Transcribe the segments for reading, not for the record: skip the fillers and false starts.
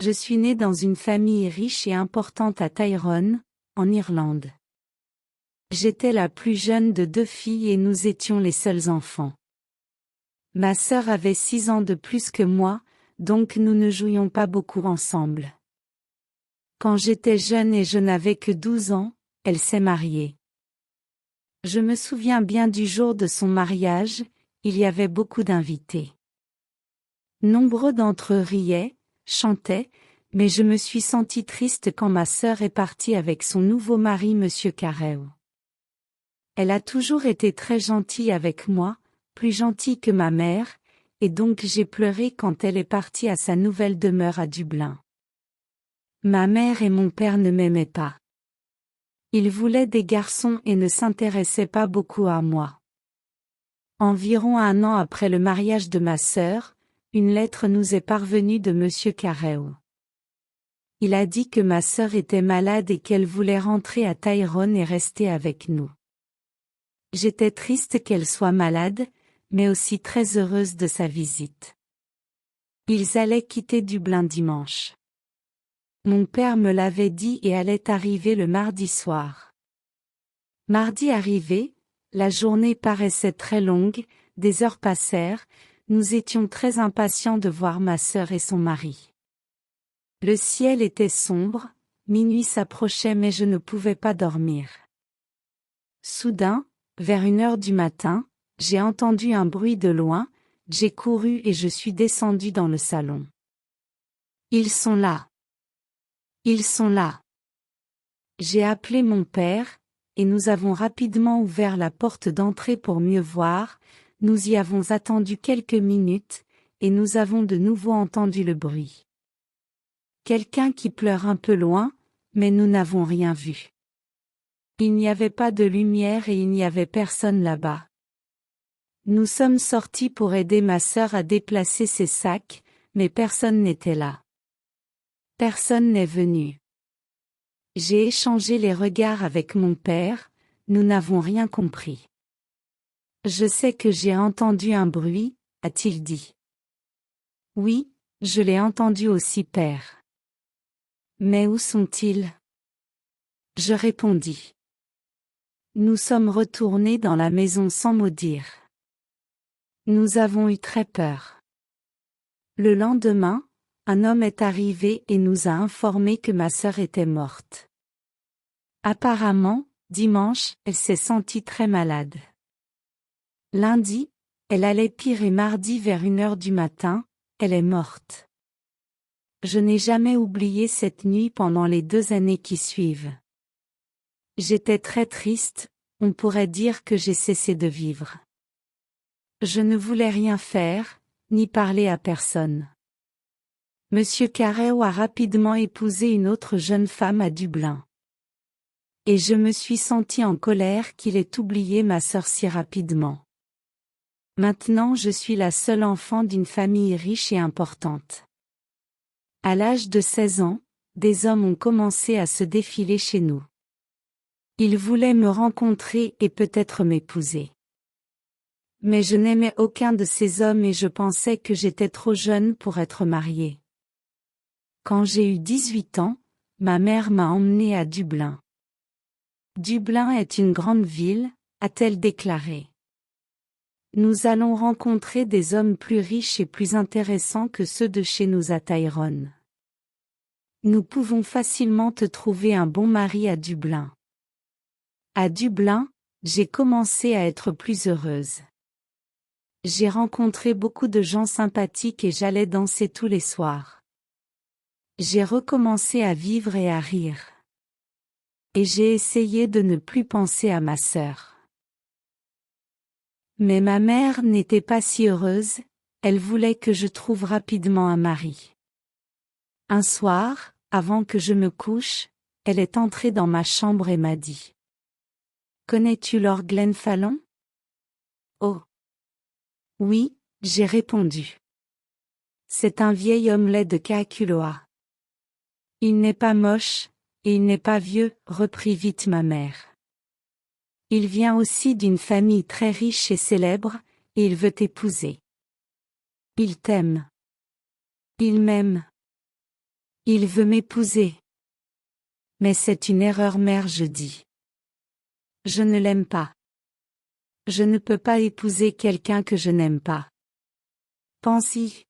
Je suis née dans une famille riche et importante à Tyrone, en Irlande. J'étais la plus jeune de 2 filles et nous étions les seuls enfants. Ma sœur avait 6 ans de plus que moi, donc nous ne jouions pas beaucoup ensemble. Quand j'étais jeune et je n'avais que 12 ans, elle s'est mariée. Je me souviens bien du jour de son mariage, il y avait beaucoup d'invités. Nombreux d'entre eux riaient, chantaient, mais je me suis sentie triste quand ma sœur est partie avec son nouveau mari Monsieur Carew. Elle a toujours été très gentille avec moi, plus gentille que ma mère, et donc j'ai pleuré quand elle est partie à sa nouvelle demeure à Dublin. Ma mère et mon père ne m'aimaient pas. Ils voulaient des garçons et ne s'intéressaient pas beaucoup à moi. Environ 1 an après le mariage de ma sœur, une lettre nous est parvenue de Monsieur Carew. Il a dit que ma sœur était malade et qu'elle voulait rentrer à Tyrone et rester avec nous. J'étais triste qu'elle soit malade, mais aussi très heureuse de sa visite. Ils allaient quitter Dublin dimanche. Mon père me l'avait dit et allait arriver le mardi soir. Mardi arrivé, la journée paraissait très longue, des heures passèrent, nous étions très impatients de voir ma sœur et son mari. Le ciel était sombre, minuit s'approchait mais je ne pouvais pas dormir. Soudain, vers 1 heure du matin, j'ai entendu un bruit de loin, j'ai couru et je suis descendue dans le salon. Ils sont là. Ils sont là. J'ai appelé mon père, et nous avons rapidement ouvert la porte d'entrée pour mieux voir, nous y avons attendu quelques minutes, et nous avons de nouveau entendu le bruit. Quelqu'un qui pleure un peu loin, mais nous n'avons rien vu. Il n'y avait pas de lumière et il n'y avait personne là-bas. Nous sommes sortis pour aider ma sœur à déplacer ses sacs, mais personne n'était là. Personne n'est venu. J'ai échangé les regards avec mon père, nous n'avons rien compris. Je sais que j'ai entendu un bruit, a-t-il dit. Oui, je l'ai entendu aussi, père. Mais où sont-ils? Je répondis. Nous sommes retournés dans la maison sans mot dire. Nous avons eu très peur. Le lendemain, un homme est arrivé et nous a informé que ma sœur était morte. Apparemment, dimanche, elle s'est sentie très malade. Lundi, elle allait pire et mardi vers 1 heure du matin, elle est morte. Je n'ai jamais oublié cette nuit pendant les 2 années qui suivent. J'étais très triste, on pourrait dire que j'ai cessé de vivre. Je ne voulais rien faire, ni parler à personne. Monsieur Carew a rapidement épousé une autre jeune femme à Dublin. Et je me suis sentie en colère qu'il ait oublié ma sœur si rapidement. Maintenant je suis la seule enfant d'une famille riche et importante. À l'âge de 16 ans, des hommes ont commencé à se défiler chez nous. Ils voulaient me rencontrer et peut-être m'épouser. Mais je n'aimais aucun de ces hommes et je pensais que j'étais trop jeune pour être mariée. Quand j'ai eu 18 ans, ma mère m'a emmenée à Dublin. Dublin est une grande ville, a-t-elle déclaré. Nous allons rencontrer des hommes plus riches et plus intéressants que ceux de chez nous à Tyrone. Nous pouvons facilement te trouver un bon mari à Dublin. À Dublin, j'ai commencé à être plus heureuse. J'ai rencontré beaucoup de gens sympathiques et j'allais danser tous les soirs. J'ai recommencé à vivre et à rire. Et j'ai essayé de ne plus penser à ma sœur. Mais ma mère n'était pas si heureuse, elle voulait que je trouve rapidement un mari. Un soir, avant que je me couche, elle est entrée dans ma chambre et m'a dit. « Connais-tu Lord Glenfallen ?» Oh. Oui, j'ai répondu. C'est un vieil homme laid de Kakuloa. Il n'est pas moche, et il n'est pas vieux, reprit vite ma mère. Il vient aussi d'une famille très riche et célèbre, et il veut t'épouser. Il t'aime. Il m'aime. Il veut m'épouser. Mais c'est une erreur mère, je dis. Je ne l'aime pas. Je ne peux pas épouser quelqu'un que je n'aime pas. Pense-y.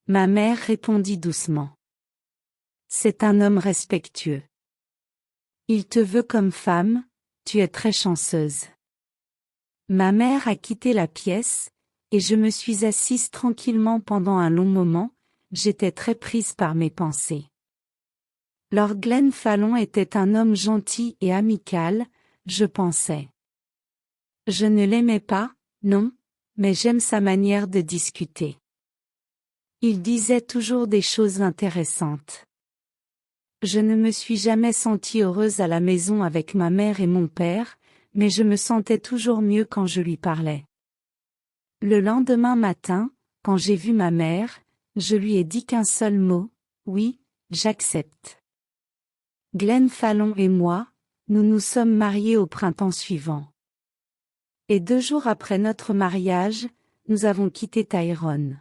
Ma mère répondit doucement. C'est un homme respectueux. Il te veut comme femme, tu es très chanceuse. Ma mère a quitté la pièce, et je me suis assise tranquillement pendant un long moment, j'étais très prise par mes pensées. Lord Glenfalon était un homme gentil et amical, je pensais. Je ne l'aimais pas, non, mais j'aime sa manière de discuter. Il disait toujours des choses intéressantes. Je ne me suis jamais sentie heureuse à la maison avec ma mère et mon père, mais je me sentais toujours mieux quand je lui parlais. Le lendemain matin, quand j'ai vu ma mère, je lui ai dit qu'un seul mot, oui, j'accepte. Glenfalon et moi, nous nous sommes mariés au printemps suivant. Et 2 jours après notre mariage, nous avons quitté Tyrone.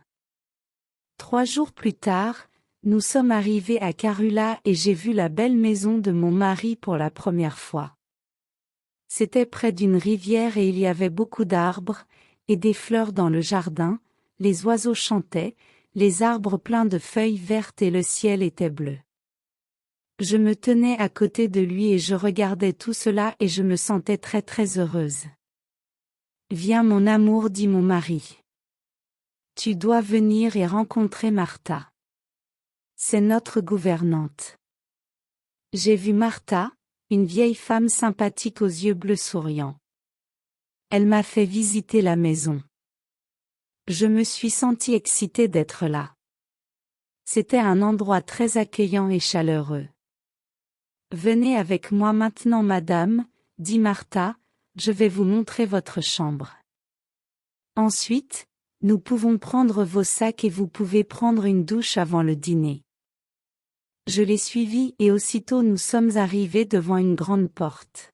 3 jours plus tard, nous sommes arrivés à Carula et j'ai vu la belle maison de mon mari pour la première fois. C'était près d'une rivière et il y avait beaucoup d'arbres, et des fleurs dans le jardin, les oiseaux chantaient, les arbres pleins de feuilles vertes et le ciel était bleu. Je me tenais à côté de lui et je regardais tout cela et je me sentais très très heureuse. Viens mon amour, dit mon mari. Tu dois venir et rencontrer Martha. C'est notre gouvernante. J'ai vu Martha, une vieille femme sympathique aux yeux bleus souriants. Elle m'a fait visiter la maison. Je me suis sentie excitée d'être là. C'était un endroit très accueillant et chaleureux. Venez avec moi maintenant, madame, dit Martha, je vais vous montrer votre chambre. Ensuite, nous pouvons prendre vos sacs et vous pouvez prendre une douche avant le dîner. Je l'ai suivie et aussitôt nous sommes arrivés devant une grande porte.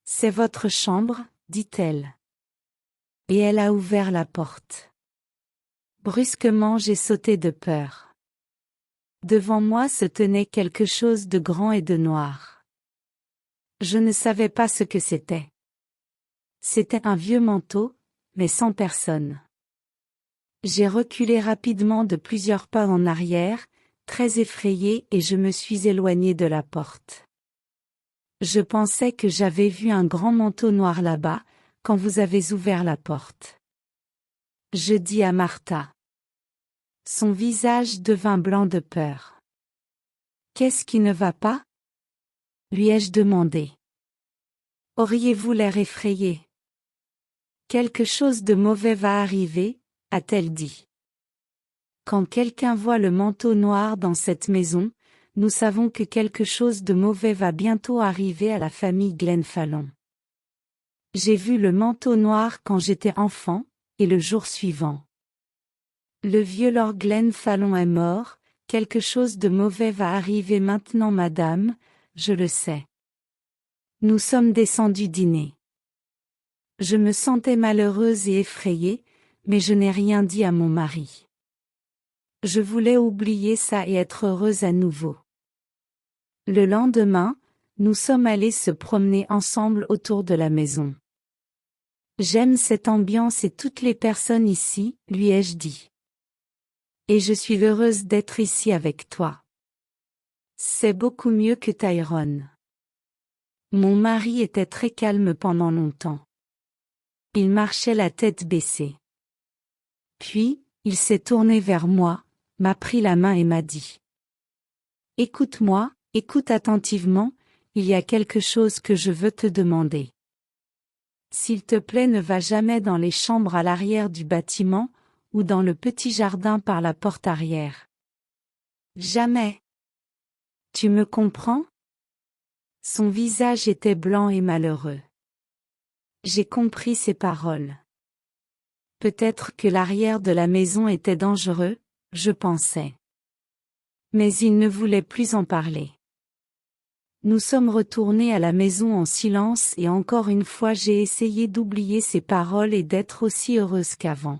C'est votre chambre, dit-elle. Et elle a ouvert la porte. Brusquement j'ai sauté de peur. Devant moi se tenait quelque chose de grand et de noir. Je ne savais pas ce que c'était. C'était un vieux manteau, mais sans personne. J'ai reculé rapidement de plusieurs pas en arrière, très effrayée et je me suis éloignée de la porte. Je pensais que j'avais vu un grand manteau noir là-bas, quand vous avez ouvert la porte. Je dis à Martha. Son visage devint blanc de peur. Qu'est-ce qui ne va pas? Lui ai-je demandé. Auriez-vous l'air effrayé? Quelque chose de mauvais va arriver, a-t-elle dit. Quand quelqu'un voit le manteau noir dans cette maison, nous savons que quelque chose de mauvais va bientôt arriver à la famille Glenfalon. J'ai vu le manteau noir quand j'étais enfant, et le jour suivant. Le vieux Lord Glenfalon est mort, quelque chose de mauvais va arriver maintenant madame, je le sais. Nous sommes descendus dîner. Je me sentais malheureuse et effrayée, mais je n'ai rien dit à mon mari. Je voulais oublier ça et être heureuse à nouveau. Le lendemain, nous sommes allés se promener ensemble autour de la maison. J'aime cette ambiance et toutes les personnes ici, lui ai-je dit. Et je suis heureuse d'être ici avec toi. C'est beaucoup mieux que Tyrone. Mon mari était très calme pendant longtemps. Il marchait la tête baissée. Puis, il s'est tourné vers moi, m'a pris la main et m'a dit. Écoute-moi, écoute attentivement, il y a quelque chose que je veux te demander. S'il te plaît, ne va jamais dans les chambres à l'arrière du bâtiment, ou dans le petit jardin par la porte arrière. Jamais. Tu me comprends? Son visage était blanc et malheureux. J'ai compris ses paroles. Peut-être que l'arrière de la maison était dangereux, je pensais. Mais il ne voulait plus en parler. Nous sommes retournés à la maison en silence et encore une fois j'ai essayé d'oublier ces paroles et d'être aussi heureuse qu'avant.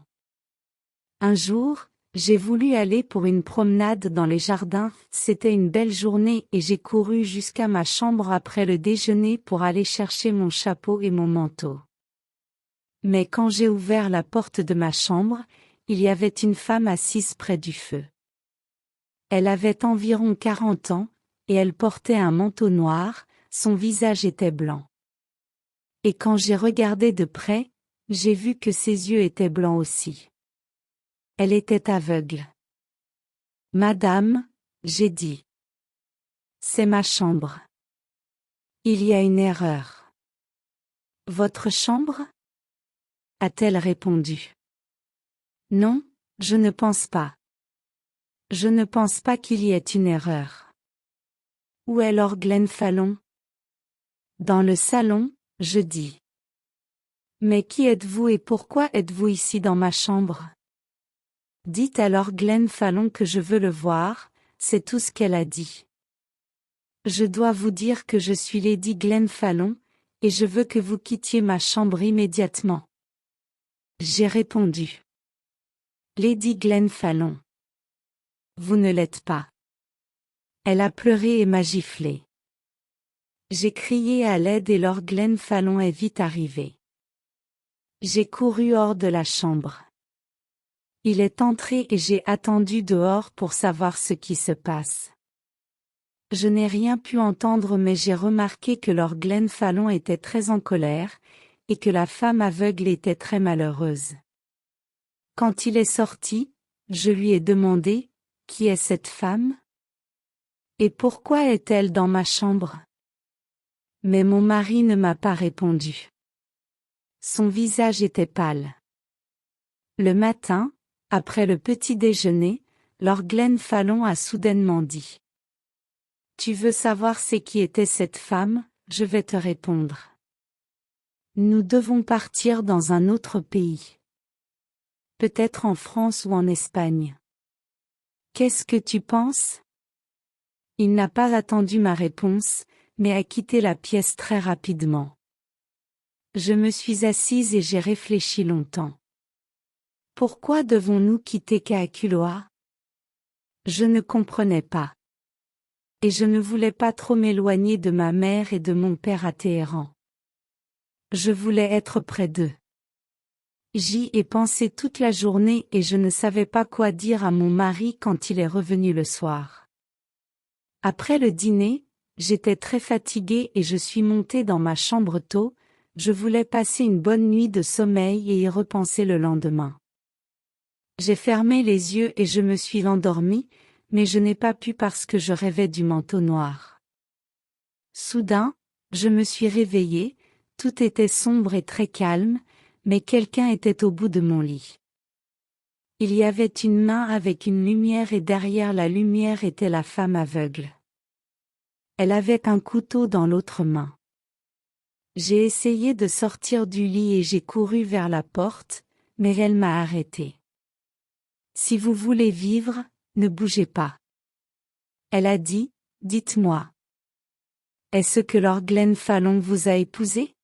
Un jour, J'ai voulu aller pour une promenade dans les jardins, c'était une belle journée et j'ai couru jusqu'à ma chambre après le déjeuner pour aller chercher mon chapeau et mon manteau. Mais quand j'ai ouvert la porte de ma chambre, il y avait une femme assise près du feu. Elle avait environ 40 ans, et elle portait un manteau noir, son visage était blanc. Et quand j'ai regardé de près, j'ai vu que ses yeux étaient blancs aussi. Elle était aveugle. Madame, j'ai dit. C'est ma chambre. Il y a une erreur. Votre chambre? A-t-elle répondu. Non, je ne pense pas. Je ne pense pas qu'il y ait une erreur. Où est Lord Glenfalon? Dans le salon, je dis. Mais qui êtes-vous et pourquoi êtes-vous ici dans ma chambre? Dites à Lord Glenfalon que je veux le voir, c'est tout ce qu'elle a dit. Je dois vous dire que je suis Lady Glenfalon, et je veux que vous quittiez ma chambre immédiatement. J'ai répondu. Lady Glenfalon. Vous ne l'êtes pas. Elle a pleuré et m'a giflé. J'ai crié à l'aide et Lord Glenfalon est vite arrivé. J'ai couru hors de la chambre. Il est entré et j'ai attendu dehors pour savoir ce qui se passe. Je n'ai rien pu entendre mais j'ai remarqué que Lord Glenfalon était très en colère, et que la femme aveugle était très malheureuse. Quand il est sorti, je lui ai demandé, « Qui est cette femme? Et pourquoi est-elle dans ma chambre ?» Mais mon mari ne m'a pas répondu. Son visage était pâle. Le matin, après le petit déjeuner, Lord Glenfalon a soudainement dit. Tu veux savoir c'est qui était cette femme? Je vais te répondre. Nous devons partir dans un autre pays. Peut-être en France ou en Espagne. Qu'est-ce que tu penses? Il n'a pas attendu ma réponse, mais a quitté la pièce très rapidement. Je me suis assise et j'ai réfléchi longtemps. Pourquoi devons-nous quitter Kaakuloa? Je ne comprenais pas. Et je ne voulais pas trop m'éloigner de ma mère et de mon père à Téhéran. Je voulais être près d'eux. J'y ai pensé toute la journée et je ne savais pas quoi dire à mon mari quand il est revenu le soir. Après le dîner, j'étais très fatiguée et je suis montée dans ma chambre tôt, je voulais passer une bonne nuit de sommeil et y repenser le lendemain. J'ai fermé les yeux et je me suis endormie, mais je n'ai pas pu parce que je rêvais du manteau noir. Soudain, je me suis réveillée, tout était sombre et très calme, mais quelqu'un était au bout de mon lit. Il y avait une main avec une lumière et derrière la lumière était la femme aveugle. Elle avait un couteau dans l'autre main. J'ai essayé de sortir du lit et j'ai couru vers la porte, mais elle m'a arrêtée. Si vous voulez vivre, ne bougez pas. Elle a dit, dites-moi. Est-ce que Lord Glenfalon vous a épousé?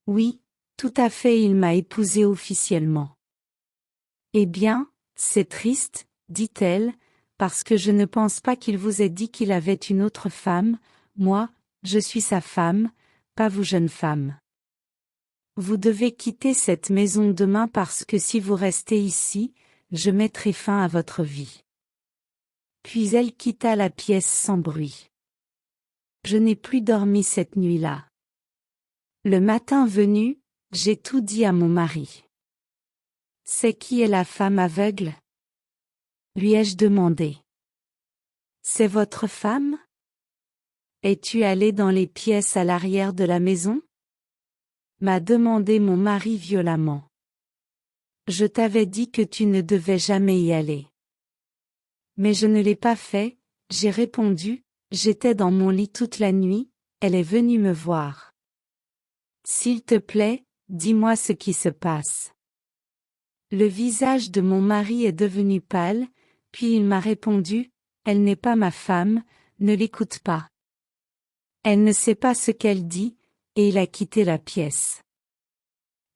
Oui, tout à fait, il m'a épousée officiellement. Eh bien, c'est triste, dit-elle, parce que je ne pense pas qu'il vous ait dit qu'il avait une autre femme, moi, je suis sa femme, pas vous jeune femme. Vous devez quitter cette maison demain parce que si vous restez ici, je mettrai fin à votre vie. Puis elle quitta la pièce sans bruit. Je n'ai plus dormi cette nuit-là. Le matin venu, j'ai tout dit à mon mari. C'est qui est la femme aveugle? Lui ai-je demandé. C'est votre femme? Es-tu allé dans les pièces à l'arrière de la maison? M'a demandé mon mari violemment. Je t'avais dit que tu ne devais jamais y aller. Mais je ne l'ai pas fait, j'ai répondu, j'étais dans mon lit toute la nuit, elle est venue me voir. S'il te plaît, dis-moi ce qui se passe. Le visage de mon mari est devenu pâle, puis il m'a répondu, elle n'est pas ma femme, ne l'écoute pas. Elle ne sait pas ce qu'elle dit, et il a quitté la pièce.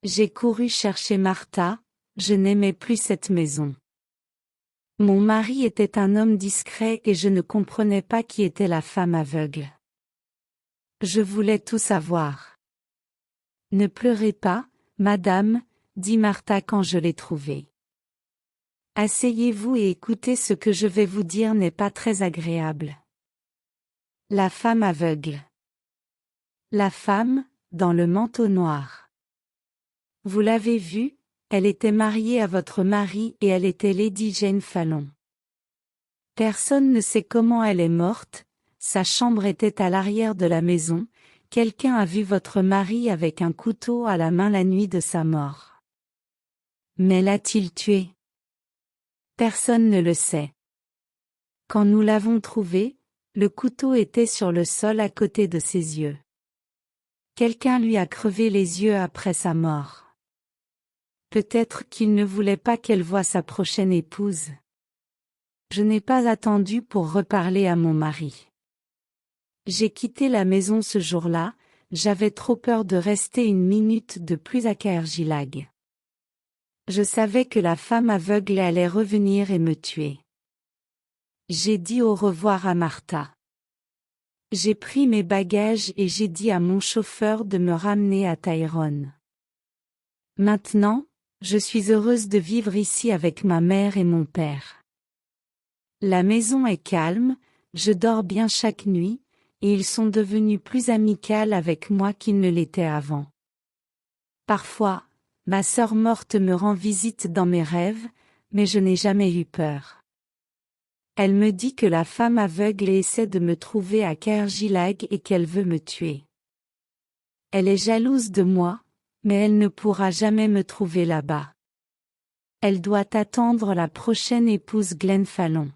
J'ai couru chercher Martha, je n'aimais plus cette maison. Mon mari était un homme discret et je ne comprenais pas qui était la femme aveugle. Je voulais tout savoir. Ne pleurez pas, madame, dit Martha quand je l'ai trouvée. Asseyez-vous et écoutez, ce que je vais vous dire n'est pas très agréable. La femme aveugle. La femme, dans le manteau noir. Vous l'avez vue, elle était mariée à votre mari et elle était Lady Jane Fallon. Personne ne sait comment elle est morte, sa chambre était à l'arrière de la maison, quelqu'un a vu votre mari avec un couteau à la main la nuit de sa mort. Mais l'a-t-il tué? Personne ne le sait. Quand nous l'avons trouvé, le couteau était sur le sol à côté de ses yeux. Quelqu'un lui a crevé les yeux après sa mort. Peut-être qu'il ne voulait pas qu'elle voie sa prochaine épouse. Je n'ai pas attendu pour reparler à mon mari. J'ai quitté la maison ce jour-là, j'avais trop peur de rester une minute de plus à Caergylag. Je savais que la femme aveugle allait revenir et me tuer. J'ai dit au revoir à Martha. J'ai pris mes bagages et j'ai dit à mon chauffeur de me ramener à Tyrone. Maintenant, je suis heureuse de vivre ici avec ma mère et mon père. La maison est calme, je dors bien chaque nuit, et ils sont devenus plus amicaux avec moi qu'ils ne l'étaient avant. Parfois, ma sœur morte me rend visite dans mes rêves, mais je n'ai jamais eu peur. Elle me dit que la femme aveugle essaie de me trouver à Caergylag et qu'elle veut me tuer. Elle est jalouse de moi, mais elle ne pourra jamais me trouver là-bas. Elle doit attendre la prochaine épouse Glenn Fallon.